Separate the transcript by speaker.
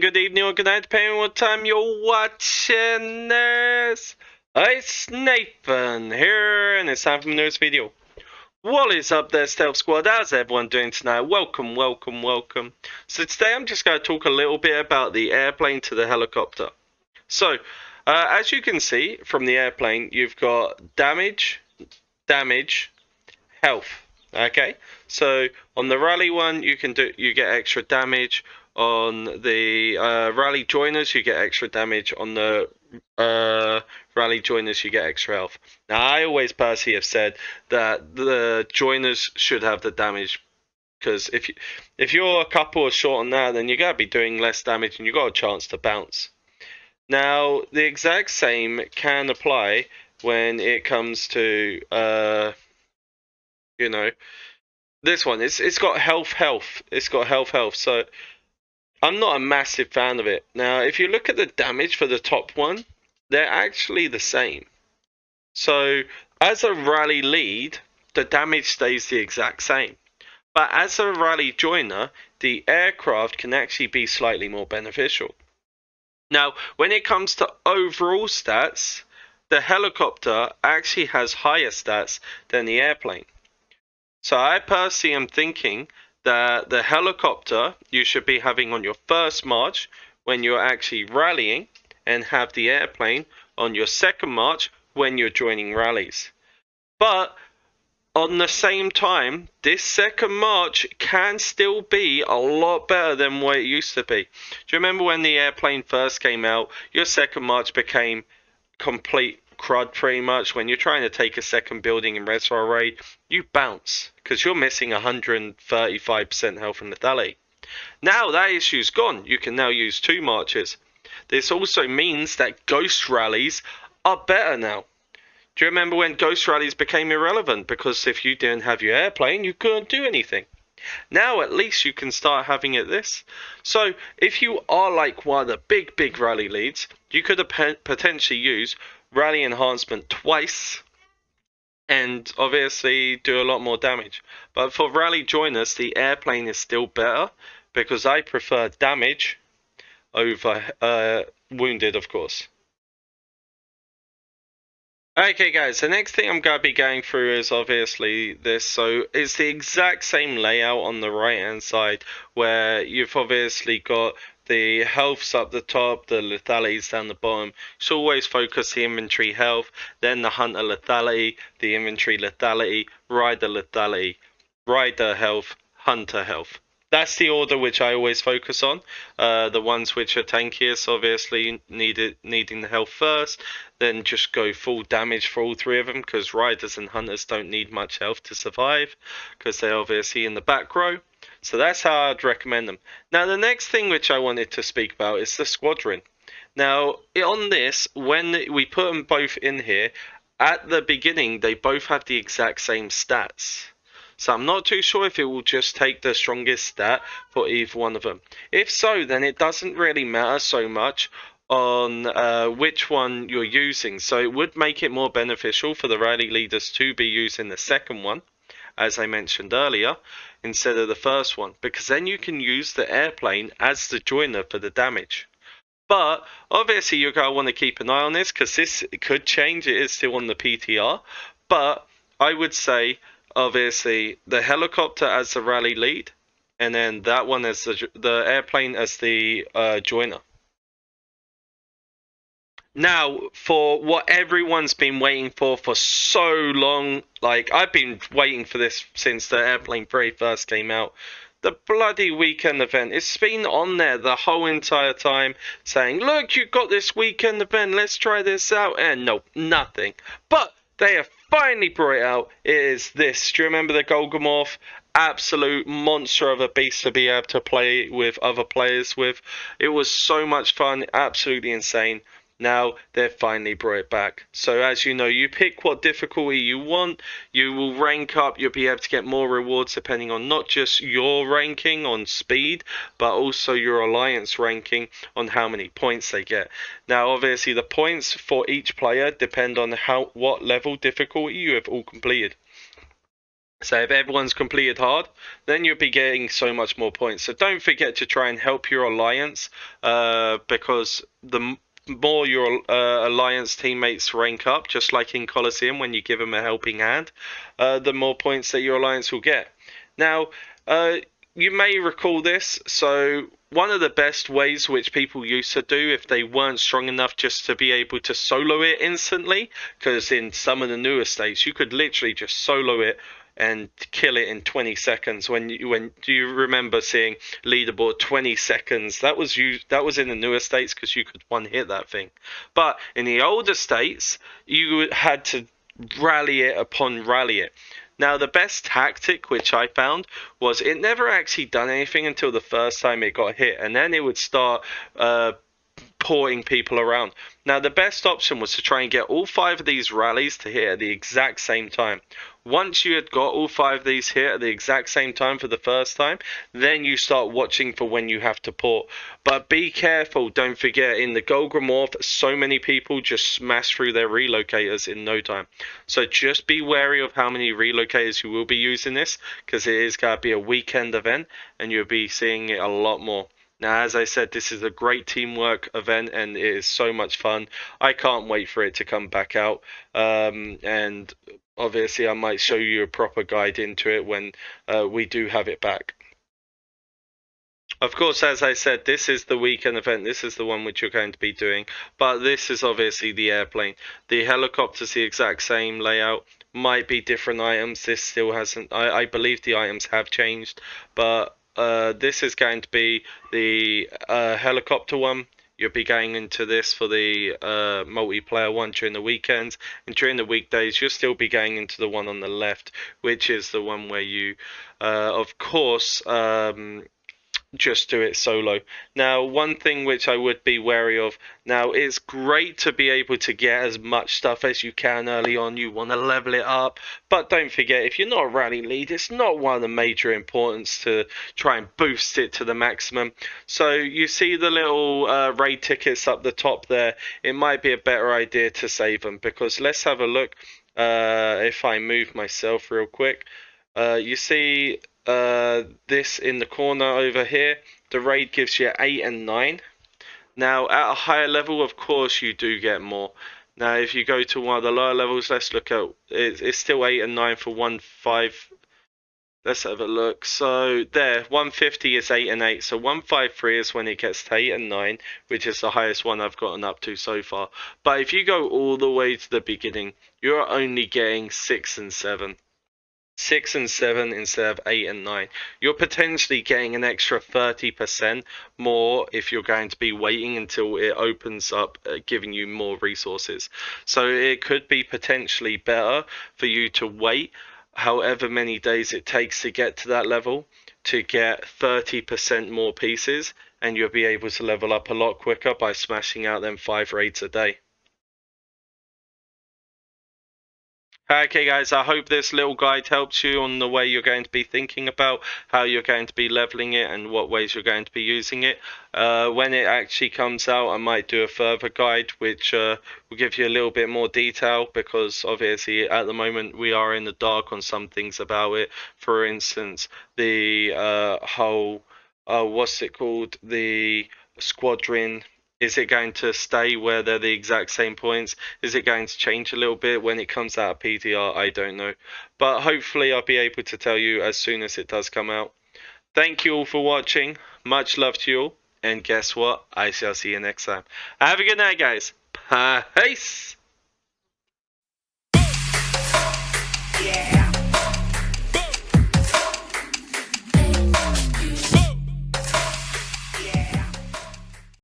Speaker 1: good evening, or good night, depending on what time you're watching this. It's Nathan here, and it's time for my newest video. What is up there, Stealth Squad? How's everyone doing tonight? Welcome, welcome, welcome. So today I'm just going to talk a little bit about the airplane to the helicopter. So, as you can see from the airplane, you've got damage, health. Okay, so on the rally one, you get extra damage. On the rally joiners, you get extra damage. On the rally joiners, you get extra health. Now, I always personally have said that the joiners should have the damage, because if you're a couple of short on that, then you're gonna be doing less damage, and you got a chance to bounce. Now, the exact same can apply when it comes to this one. It's got health. It's got health. So I'm not a massive fan of it. Now, if you look at the damage for the top one, they're actually the same. So as a rally lead, the damage stays the exact same. But as a rally joiner, the aircraft can actually be slightly more beneficial. Now, when it comes to overall stats, the helicopter actually has higher stats than the airplane. So I personally am thinking that the helicopter you should be having on your first march when you're actually rallying, and have the airplane on your second march when you're joining rallies. But on the same time, this second march can still be a lot better than what it used to be. Do you remember when the airplane first came out, your second march became complete crud pretty much? When you're trying to take a second building in Reservoir Raid, you bounce because you're missing 135% health and lethality. Now that issue's gone. You can now use 2 marches. This also means that ghost rallies are better now. Do you remember when ghost rallies became irrelevant because if you didn't have your airplane, you couldn't do anything? Now at least you can start having it this. So if you are like one of the big rally leads, you could potentially use rally enhancement twice and obviously do a lot more damage. But for rally joiners, the airplane is still better because I prefer damage over wounded, of course. Okay guys, the next thing I'm going to be going through is obviously this. So it's the exact same layout on the right hand side, where you've obviously got the healths up the top, the lethalities down the bottom. So always focus the inventory health, then the hunter lethality, the inventory lethality, rider health, hunter health. That's the order which I always focus on. The ones which are tankiest, obviously needing the health first, then just go full damage for all 3 of them, because riders and hunters don't need much health to survive, because they're obviously in the back row. So that's how I'd recommend them. Now the next thing which I wanted to speak about is the squadron. Now on this, when we put them both in here, at the beginning they both have the exact same stats. So I'm not too sure if it will just take the strongest stat for either one of them. If so, then it doesn't really matter so much on which one you're using. So it would make it more beneficial for the rally leaders to be using the second one, as I mentioned earlier, instead of the first one, because then you can use the airplane as the joiner for the damage. But obviously you're going to want to keep an eye on this, because this could change. It is still on the PTR, but I would say obviously the helicopter as the rally lead, and then that one as the airplane as the joiner. Now, for what everyone's been waiting for so long, like I've been waiting for this since the airplane very first came out, the bloody weekend event. It's been on there the whole entire time saying, look, you got this weekend event, let's try this out, and no, nothing. But they have finally brought it out. It is this. Do you remember the Golgomorph? Absolute monster of a beast to be able to play with other players with. It was so much fun, absolutely insane. Now they've finally brought it back. So as you know, you pick what difficulty you want, you will rank up, you'll be able to get more rewards depending on not just your ranking on speed, but also your alliance ranking on how many points they get. Now obviously the points for each player depend on what level difficulty you have all completed. So if everyone's completed hard, then you'll be getting so much more points. So don't forget to try and help your alliance, because the more your alliance teammates rank up, just like in Colosseum when you give them a helping hand, the more points that your alliance will get. Now, you may recall this. So one of the best ways which people used to do if they weren't strong enough just to be able to solo it instantly, because in some of the newer states you could literally just solo it and kill it in 20 seconds. When do you remember seeing leaderboard 20 seconds? That was in the newer states because you could one hit that thing. But in the older states, you had to rally it upon rally it. Now, the best tactic which I found was it never actually done anything until the first time it got hit, and then it would start porting people around. Now, the best option was to try and get all 5 of these rallies to hit at the exact same time. Once you had got all 5 of these hit at the exact same time for the first time, then you start watching for when you have to port. But be careful, don't forget, in the Golgrimorph, so many people just smash through their relocators in no time. So just be wary of how many relocators you will be using this, because it is going to be a weekend event, and you'll be seeing it a lot more. Now, as I said, this is a great teamwork event and it is so much fun. I can't wait for it to come back out. And obviously, I might show you a proper guide into it when we do have it back. Of course, as I said, this is the weekend event. This is the one which you're going to be doing. But this is obviously the airplane. The helicopter's the exact same layout. Might be different items. This still hasn't. I believe the items have changed. But this is going to be the helicopter one. You'll be going into this for the multiplayer one during the weekends, and during the weekdays you'll still be going into the one on the left, which is the one where you, of course, just do it solo. Now, one thing which I would be wary of, now it's great to be able to get as much stuff as you can early on. You want to level it up, but don't forget, if you're not a rally lead, it's not one of the major importance to try and boost it to the maximum. So you see the little raid tickets up the top there. It might be a better idea to save them, because let's have a look. If I move myself real quick, you see this in the corner over here, the raid gives you 8 and 9. Now, at a higher level, of course, you do get more. Now, if you go to one of the lower levels, let's look at it's still 8 and 9 for 1-5. Let's have a look. So there, 150 is 8 and 8. So 153 is when it gets to 8 and 9, which is the highest one I've gotten up to so far. But if you go all the way to the beginning, you're only getting 6 and 7. 6 and 7 instead of 8 and 9. You're potentially getting an extra 30% more if you're going to be waiting until it opens up, giving you more resources. So it could be potentially better for you to wait however many days it takes to get to that level to get 30% more pieces, and you'll be able to level up a lot quicker by smashing out them 5 raids a day. Okay, guys, I hope this little guide helps you on the way you're going to be thinking about how you're going to be leveling it and what ways you're going to be using it. When it actually comes out, I might do a further guide which will give you a little bit more detail, because obviously at the moment we are in the dark on some things about it. For instance, the whole, what's it called? The squadron. Is it going to stay where they're the exact same points? Is it going to change a little bit when it comes out of PTR? I don't know. But hopefully I'll be able to tell you as soon as it does come out. Thank you all for watching. Much love to you all. And guess what? I shall see you next time. Have a good night, guys. Peace.